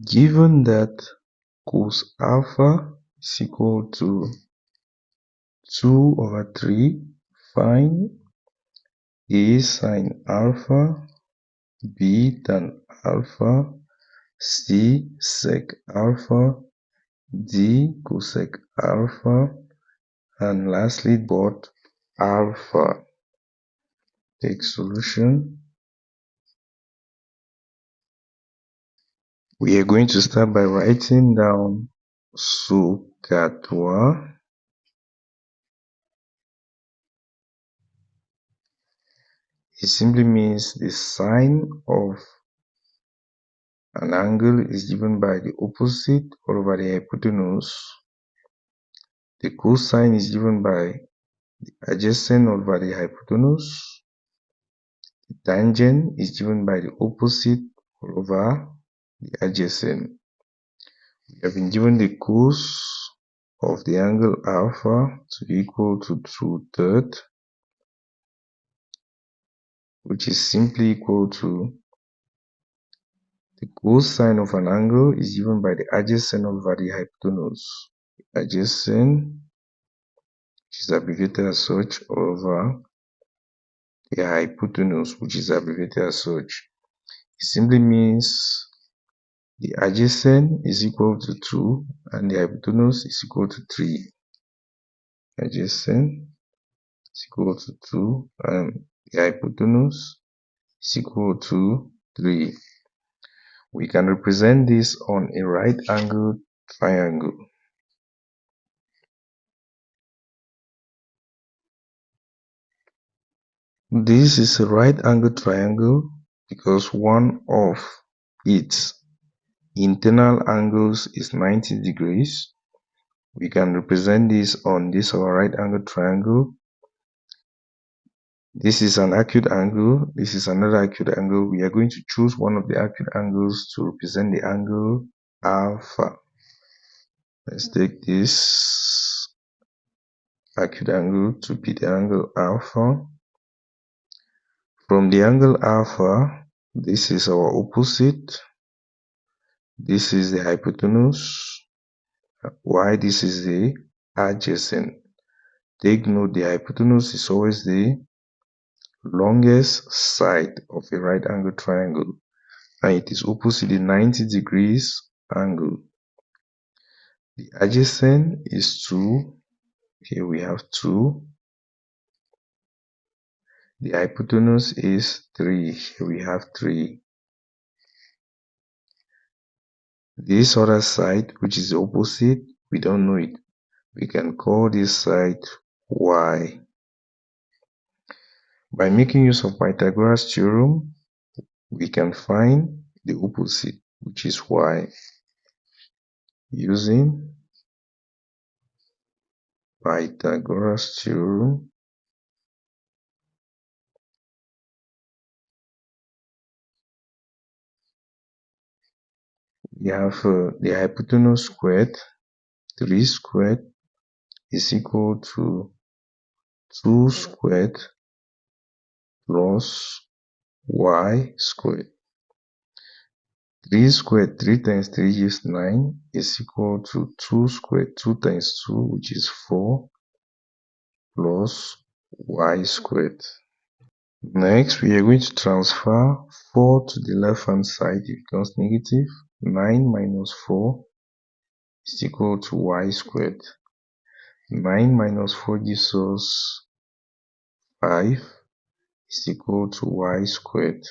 Given that cos alpha is equal to 2/3, find A sine alpha, B tan alpha, C sec alpha, D cosec alpha, and lastly both alpha. Take solution. We are going to start by writing down SOHCAHTOA. It simply means the sine of an angle is given by the opposite over the hypotenuse. The cosine is given by the adjacent over the hypotenuse. The tangent is given by the opposite over the adjacent. We have been given the cos of the angle alpha to be equal to 2/3, which is simply equal to the cosine of an angle is given by the adjacent over the hypotenuse. The adjacent, which is abbreviated as such, over the hypotenuse, which is abbreviated as such. It simply means the adjacent is equal to 2 and the hypotenuse is equal to 3. Adjacent is equal to 2 and the hypotenuse is equal to 3. We can represent this on a right angled triangle. This is a right angled triangle because one of its internal angles is 90 degrees. We can represent this on this our right angled triangle. This is an acute angle. This is another acute angle. We are going to choose one of the acute angles to represent the angle alpha. Let's take this acute angle to be the angle alpha. From the angle alpha, this is our opposite. This is the hypotenuse. While this is the adjacent. Take note, the hypotenuse is always the longest side of a right angle triangle and it is opposite the 90 degrees angle. The adjacent is 2. Here we have 2. The hypotenuse is 3. Here we have 3. This other side, which is the opposite, we don't know it. We can call this side y. By making use of Pythagoras theorem, we can find the opposite, which is y, using Pythagoras theorem. We have the hypotenuse squared. 3 squared is equal to 2 squared plus y squared. 3 squared, 3 times 3 is 9, is equal to 2 squared, 2 times 2, which is 4, plus y squared. Next, we are going to transfer 4 to the left hand side. It becomes negative. 9 minus 4 is equal to y squared. 9 minus 4 gives us 5 is equal to y squared.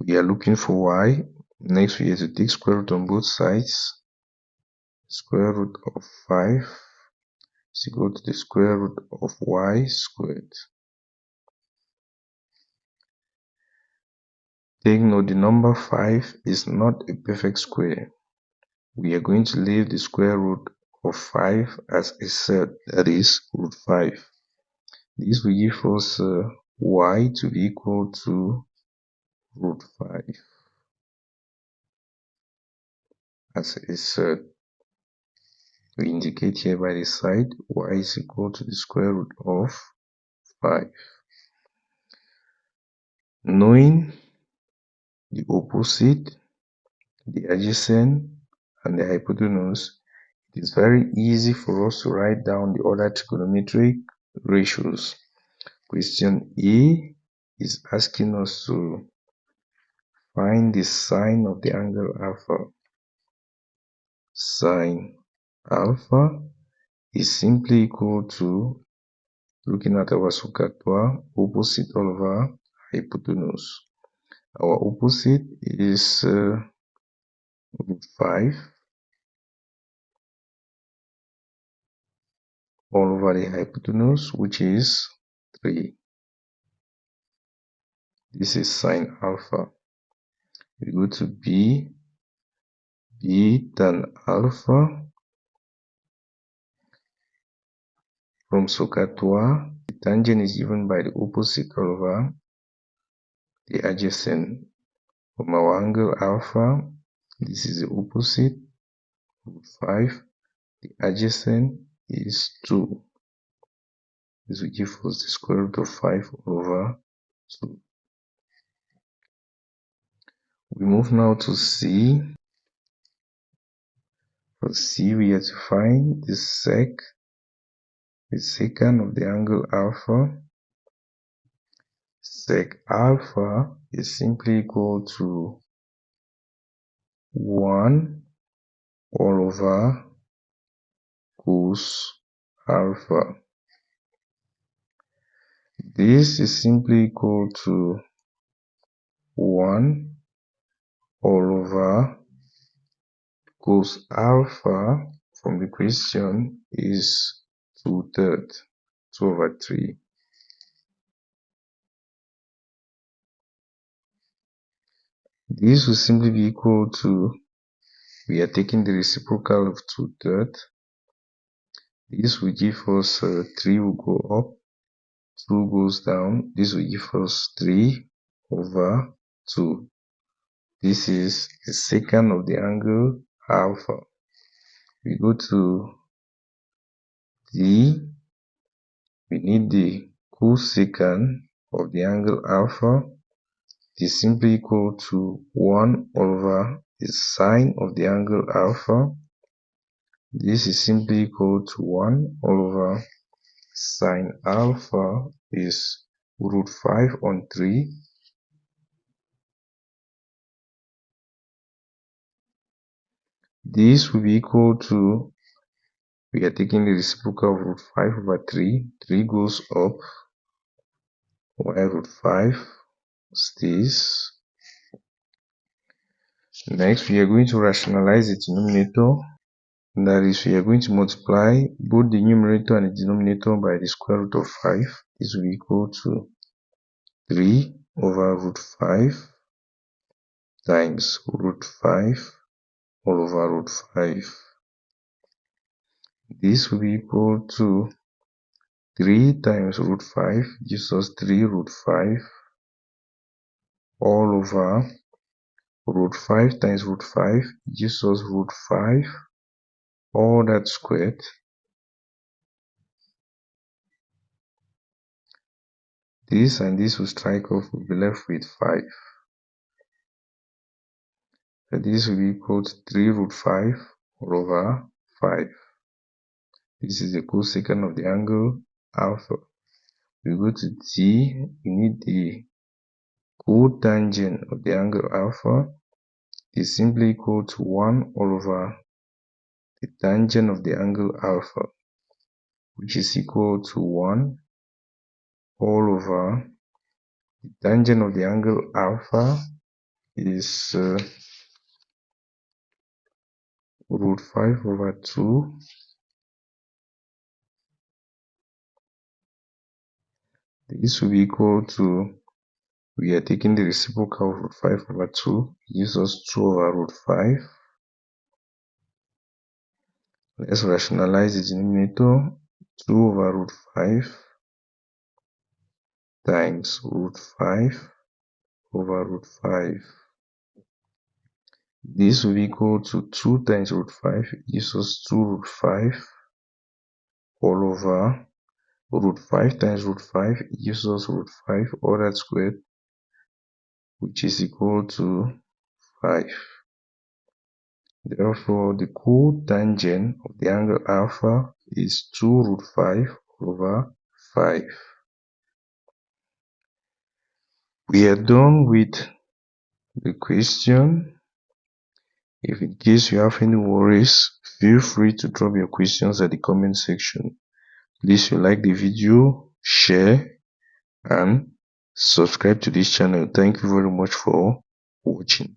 We are looking for y. Next, we have to take square root on both sides. Square root of 5 is equal to the square root of y squared. Take note, the number 5 is not a perfect square. We are going to leave the square root of 5 as a set, that is root 5. This will give us y to be equal to root 5 as a set. We indicate here by the side y is equal to the square root of 5. Knowing the opposite, the adjacent, and the hypotenuse, it is very easy for us to write down the other trigonometric ratios. Question A is asking us to find the sine of the angle alpha. Sine alpha is simply equal to, looking at our SOHCAHTOA, opposite over hypotenuse. Our opposite is root 5 all over the hypotenuse, which is 3. This is sine alpha. We go to B tan alpha. From SOHCAHTOA, the tangent is given by the opposite over the adjacent. From our angle alpha, this is the opposite, root 5. The adjacent is 2. This will give us the square root of 5 over 2. We move now to C. For C, we have to find the secant of the angle alpha. Sec alpha is simply equal to 1 all over cos alpha. This is simply equal to 1 all over cos alpha from the question is 2/3, 2/3. This will simply be equal to, we are taking the reciprocal of 2/3. This will give us 3 will go up, 2 goes down. This will give us 3 over 2. This is the secant of the angle alpha. We go to D. We need the cosecant of the angle alpha. It is simply equal to 1 over the sine of the angle alpha. This is simply equal to 1 over sine alpha is root 5 on 3. This will be equal to, we are taking the reciprocal of root 5 over 3. 3 goes up, while root 5 stays. Next, we are going to rationalize the denominator. That is, we are going to multiply both the numerator and the denominator by the square root of 5. This will be equal to 3 over root 5 times root 5 all over root 5. This will be equal to 3 times root 5 gives us 3 root 5 all over root 5 times root 5 gives us root 5 all that squared. This and this will strike off, we'll be left with 5. So this will be equal to 3 root 5 all over 5. This is the cosecant of the angle alpha. We go to T, we need the cotangent of the angle alpha. It is simply equal to 1 all over the tangent of the angle alpha, which is equal to 1 all over the tangent of the angle alpha is root 5 over 2. This will be equal to, we are taking the reciprocal of root 5 over 2, gives us 2 over root 5. Let's rationalize the denominator. 2 over root 5 times root 5 over root 5. This will be equal to 2 times root 5 gives us 2 root 5 all over root 5 times root 5 gives us root 5 all that squared, which is equal to 5. Therefore, the cotangent of the angle alpha is 2 root 5 over 5. We are done with the question. If in case you have any worries, feel free to drop your questions at the comment section. Please like the video, share, and subscribe to this channel. Thank you very much for watching.